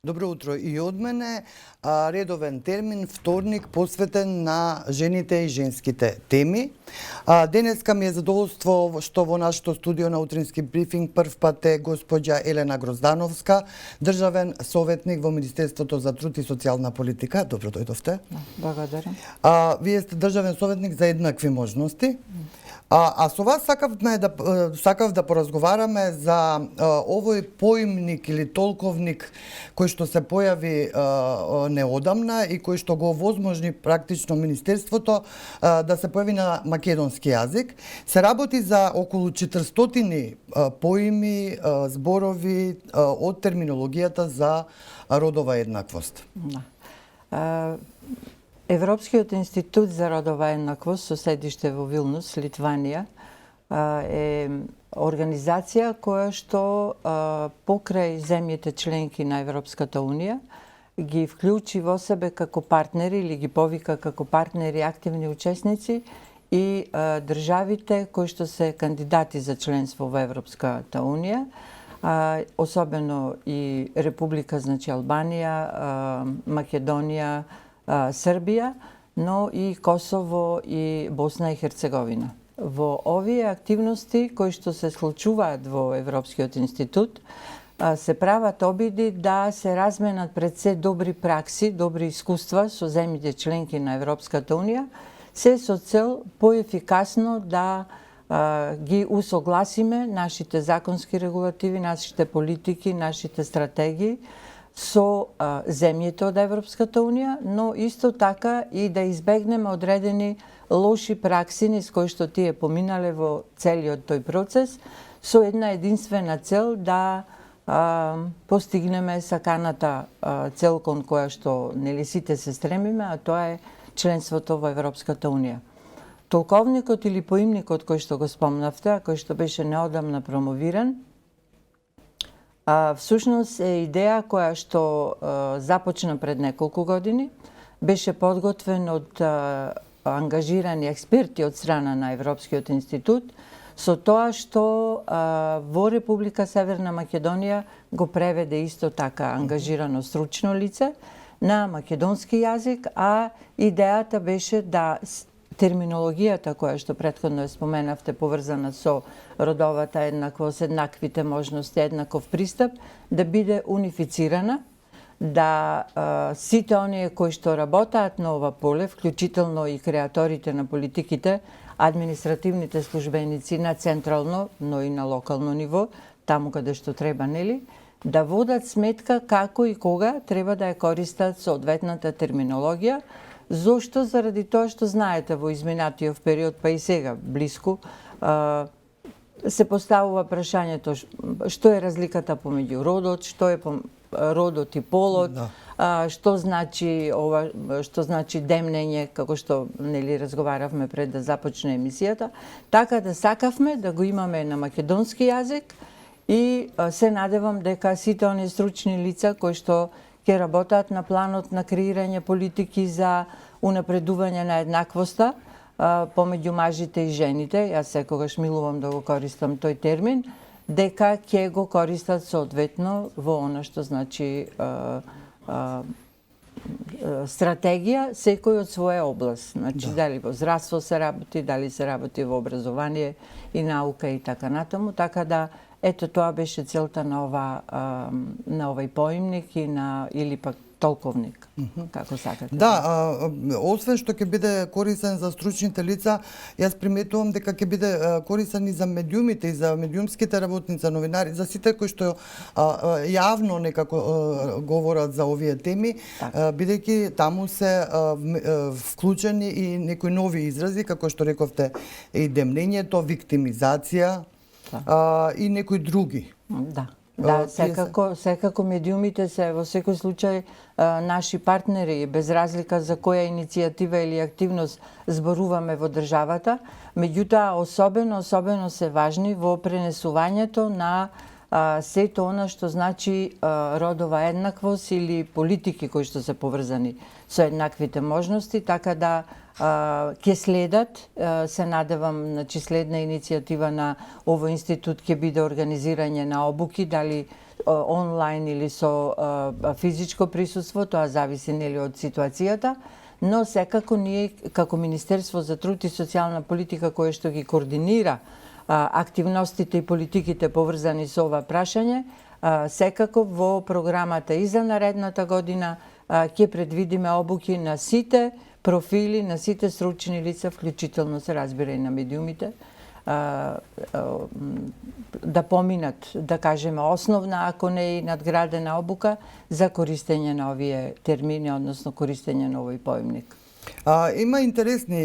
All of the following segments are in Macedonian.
Добро утро и од мене. Редовен термин, вторник, посветен на жените и женските теми. Денеска ми е задоволство што во нашето студио на утрински брифинг прв пат е госпоѓа Елена Гроздановска, државен советник во Министерството за труд и социјална политика. Добро дојдовте. Благодарам. Вие сте државен советник за еднакви можности. Со вас сакав да поразговараме за овој поимник или толковник кој што се појави неодамна и кој што го овозможни практично Министерството да се појави на македонски јазик. Се работи за околу 400 поими, зборови од терминологијата за родова еднаквост. Европскиот институт за родова еднаквост со седиште во Вилнус, Литванија, е организација која што покрај земјите членки на Европската Унија ги вклучи во себе како партнери или ги повика како партнери активни учесници и државите кои што се кандидати за членство во Европската Унија, особено и Република, значи Албанија, Македонија, Србија, но и Косово и Босна и Херцеговина. Во овие активности кои што се случуваат во Европскиот институт, се прават обиди да се разменат пред се добри пракси, добри искуства со земјите членки на Европската Унија, се со цел поефикасно да ги усогласиме нашите законски регулативи, нашите политики, нашите стратегии со земјите од Европската Унија, но исто така и да избегнеме одредени лоши пракси низ кои што тие поминале во целиот тој процес, со една единствена цел да постигнеме саканата цел кон која што нели сите се стремиме, а тоа е членството во Европската Унија. Толковникот или поимникот кој што го спомнавте, а кој што беше неодамна промовиран, всушност е идеја која што започна пред неколку години, беше подготвен од ангажирани експерти од страна на Европскиот институт, со тоа што во Република Северна Македонија го преведе исто така ангажирано стручно лице на македонски јазик, а идејата беше да терминологијата која што претходно ја споменавте, поврзана со родовата еднаквост, еднаквите можности, еднаков пристап, да биде унифицирана, да сите оние кои што работаат на ова поле, вклучително и креаторите на политиките, административните службеници на централно, но и на локално ниво, таму каде што треба, нели, да водат сметка како и кога треба да ја користат соодветната терминологија. Зошто? Заради тоа што знаете во изминатиот период, па и сега блиску, се поставува прашањето што е разликата помеѓу родот, што е родот и полот, што значи ова, што значи демнење, како што нели разговаравме пред да започне емисијата, така да сакавме да го имаме на македонски јазик и се надевам дека сите оние стручни лица кои што ќе работат на планот на креирање политики за унапредување на еднаквоста помеѓу мажите и жените, јас секогаш милувам да го користам тој термин, дека ќе го користат соодветно во она што значи стратегија секој од своја област. Значи, дали во здравство се работи, дали се работи во образование и наука и така натаму, така да ето тоа беше целта на овој поимник и или пак толковник, како сакате. Да, освен што ќе биде корисен за стручните лица, јас приметувам дека ќе биде корисен и за медиумите, и за медиумските работници, новинари, за сите кои што јавно некако говорат за овие теми, бидејќи таму се вклучени и некои нови изрази, како што рековте, и демнењето, виктимизација, и некои други. Да, секако медиумите се во секој случај наши партнери, без разлика за која иницијатива или активност зборуваме во државата, меѓутоа особено се важни во пренесувањето на сето она што значи родова еднаквост или политики кои што се поврзани со еднаквите можности, така да ќе следат, се надевам, значи следна иницијатива на овој институт ќе биде организирање на обуки, дали онлайн или со физичко присуство, тоа зависи нели од ситуацијата, но секако ние како Министерство за труд и социјална политика кое што ги координира активностите и политиките поврзани со ова прашање, секако во програмата и за наредната година ќе предвидиме обуки на сите профили, на сите стручни лица, вклучително се разбира и на медиумите, да поминат, да кажеме, основна, ако не и надградена обука за користење на овие термини, односно користење на овој поимник. Има интересни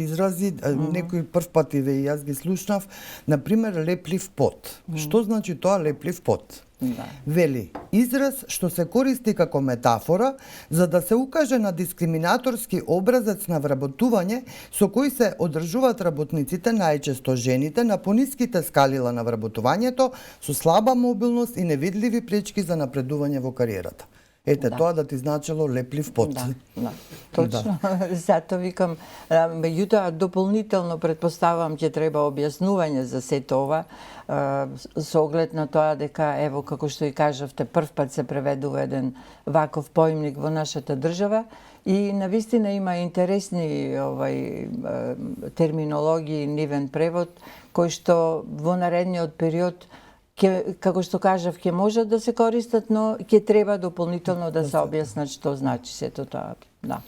изрази, некои прв пат и јас ги слушнав, например леплив пот. Што значи тоа леплив пот? Да. Вели, израз што се користи како метафора за да се укаже на дискриминаторски образец на вработување со кој се одржуваат работниците, најчесто жените, на пониските скалила на вработувањето, со слаба мобилност и невидливи пречки за напредување во кариерата. Ете, да. Тоа да ти значило леплив пот. Да, точно. Да. Зато викам, меѓутоа дополнително предпоставам ќе треба објаснување за сето ова, со оглед на тоа дека, ево, како што и кажавте, прв пат се преведува еден ваков поимник во нашата држава и навистина има интересни терминологии, нивен превод, кој што во наредниот период како што кажав, ќе можат да се користат, но ќе треба дополнително да се објаснат што значи сето тоа. Да.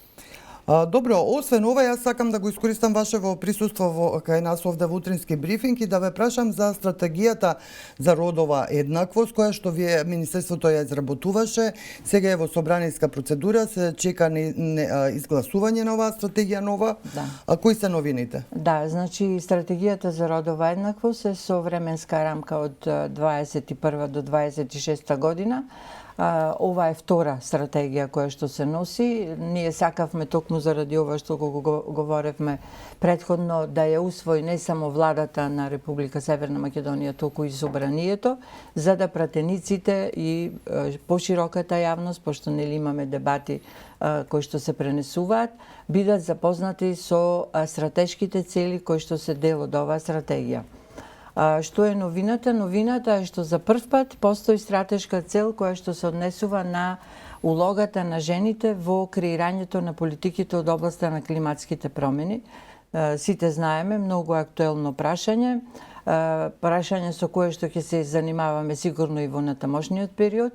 Добро, освен ова, јас сакам да го искористам вашево присуство кај нас овде во утрински брифинг и да ве прашам за стратегијата за родова еднаквост, која што вие Министерството ја изработуваше. Сега е во собраниска процедура, се чека изгласување на оваа стратегија нова. Да. Кои се новините? Да, значи стратегијата за родова еднаквост е со временска рамка од 21 до 26 година. Ова е втора стратегија која што се носи. Ние сакавме токму заради ова што го говоревме претходно да ја усвои не само владата на Република Северна Македонија, толку и собранието, за да пратениците и пошироката јавност, пошто нели имаме дебати кои што се пренесуваат, бидат запознати со стратешките цели кои што се дел од оваа стратегија. Што е новината? Новината е што за прв пат постои стратешка цел која што се однесува на улогата на жените во креирањето на политиките од областа на климатските промени. Сите знаеме, многу актуелно прашање, прашање со кое што ќе се занимаваме сигурно и во натамошниот период,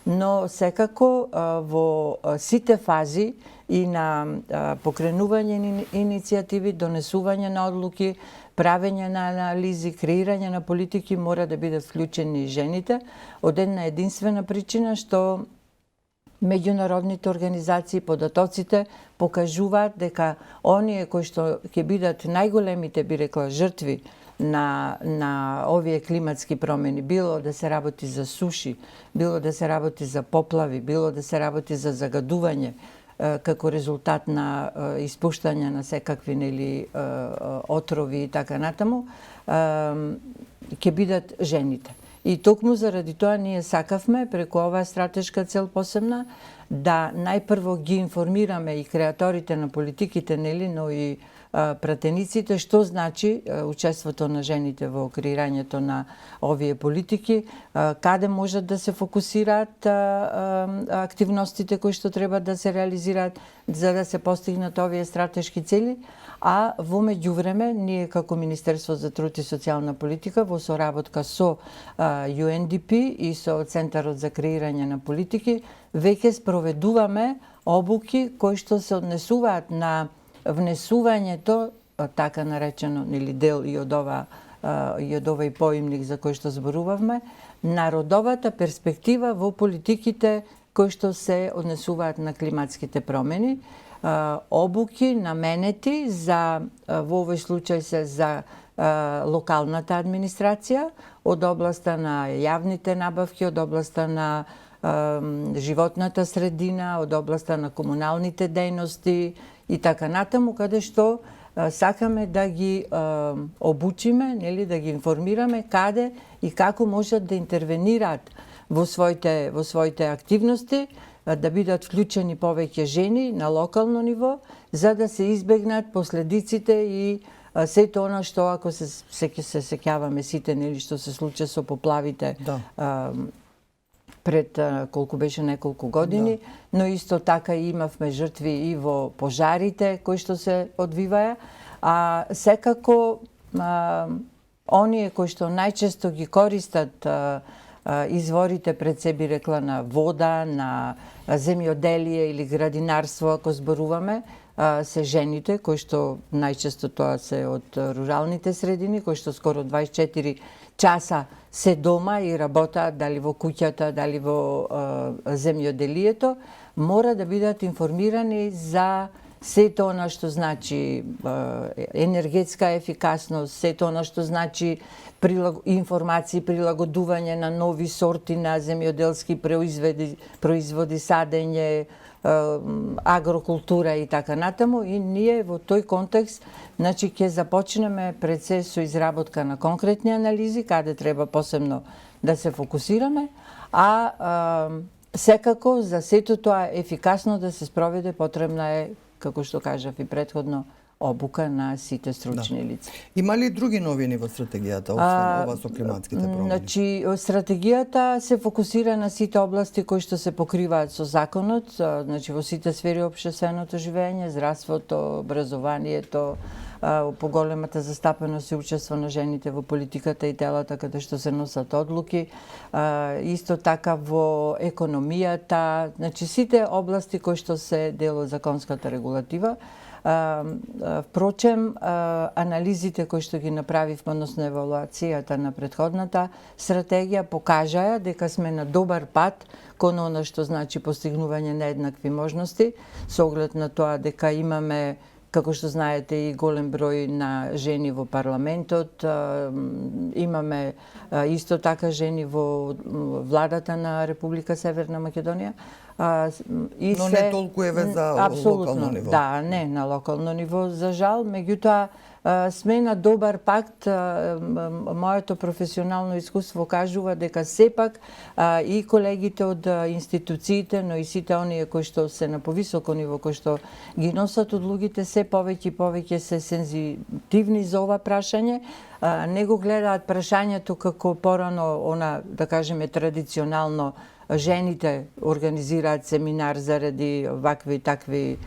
но секако во сите фази и на покренување иницијативи, донесување на одлуки, правење на анализи, креирање на политики мора да бидат вклучени и жените, од една единствена причина што меѓународните организации, податоците покажуваат дека оние кои што ќе бидат најголемите, би рекла, жртви на овие климатски промени, било да се работи за суши, било да се работи за поплави, било да се работи за загадување, како резултат на испуштање на секакви нели отрови и така натаму, ќе бидат жените. И токму заради тоа ние сакавме преку оваа стратешка цел посебна да најпрво ги информираме и креаторите на политиките, нели, но и пратениците што значи учеството на жените во креирањето на овие политики, каде можат да се фокусираат активностите кои што треба да се реализираат за да се постигнат овие стратешки цели, а во меѓувреме ние како Министерство за труд и социјална политика во соработка со UNDP и со Центарот за креирање на политики веќе спроведуваме обуки кои што се однесуваат на внесувањето, така наречено, или дел и од овој поимник за кој што зборувавме, на родовата перспектива во политиките кои што се однесуваат на климатските промени, обуки наменети за, во овој случај се за локалната администрација, од областа на јавните набавки, од областа на животната средина, од областа на комуналните дејности и така натаму, каде што сакаме да ги обучиме, нели, да ги информираме каде и како можат да интервенираат во своите активности, да бидат вклучени повеќе жени на локално ниво, за да се избегнат последиците и сето она што, ако се сеќаваме сите, нели, што се случи со поплавите, пред колку беше неколку години, но исто така имавме жртви и во пожарите кои што се одвиваја, а секако оние кои што најчесто ги користат изворите пред себе, рекла, на вода, на земјоделие или градинарство, ако зборуваме, се жените, кои што најчесто тоа се од руралните средини, кои што скоро 24 часа се дома и работаат дали во куќата, дали во земјоделието, мора да бидат информирани за сето она што значи енергетска ефикасност, сето она што значи информации, прилагодување на нови сорти на земјоделски производи, садење, агрокултура и така натаму, и ние во тој контекст значи ќе започнеме пред се со изработка на конкретни анализи каде треба посебно да се фокусираме, а секако за сето тоа ефикасно да се спроведе потребна е, како што кажав и претходно, обука на сите стручни лица. Има ли други новини во стратегијата, освен ова со климатските промени? Значи, стратегијата се фокусира на сите области кои што се покриваат со законот, значи во сите сфери општественото живење, здравството, образованието, поголемата застапеност и учество на жените во политиката и телата каде што се носат одлуки, исто така во економијата, значи сите области кои што се дел од законската регулатива. Впрочем, анализите кои што ги направивме, односно евалуацијата на претходната стратегија, покажаја дека сме на добар пат кон она што значи постигнување на еднакви можности, со оглед на тоа дека имаме, како што знаете, и голем број на жени во парламентот, имаме исто така жени во владата на Република Северна Македонија. Но не толку еве за локално ниво. Да, не на локално ниво, за жал, меѓутоа сме на добар пакт. Моето професионално искуство кажува дека сепак и колегите од институциите, но и сите оние кои што се на повисоко ниво, кои што ги носат одлугите, се повеќе и повеќе се сензитивни за ова прашање. Не го гледаат прашањето како порано, она, да кажеме, традиционално жените организираат семинар заради вакви и такви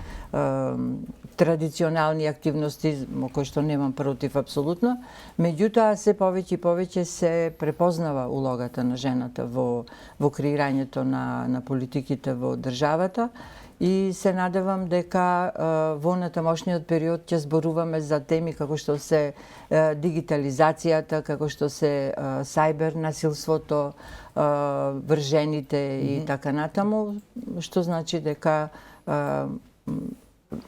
традиционални активности, кои што немам против апсолутно, меѓутоа се повеќе и повеќе се препознава улогата на жената во креирањето на политиките во државата, и се надевам дека во натамошниот период ќе зборуваме за теми како што се дигитализацијата, како што се сајбер насилството врз жените и така натаму, што значи дека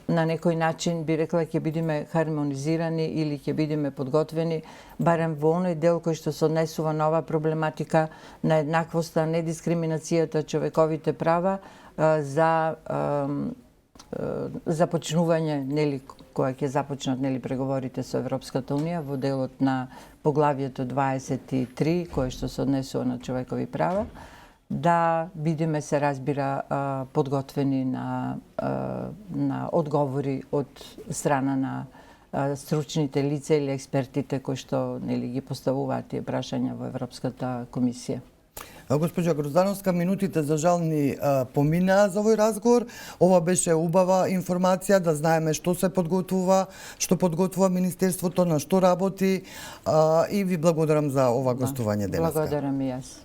на некој начин би рекла ќе бидеме хармонизирани или ќе бидеме подготвени барем во оној дел кој што се однесува на оваа проблематика на еднаквоста, недискриминацијата, човековите права, за започнување, нели, кога ќе започнат, нели, преговорите со Европската унија во делот на поглавието 23 кое што се однесува на човекови права, да бидеме, се разбира, подготвени на одговори од страна на стручните лица или експертите кои што, нели, ги поставуваат тие прашања во Европската комисија. Госпоѓа Гроздановска, минутите за жал ни поминаа за овој разговор. Ова беше убава информација да знаеме што се подготвува, што подготвува Министерството, на што работи, и ви благодарам за ова гостување денеска. Благодарам и јас.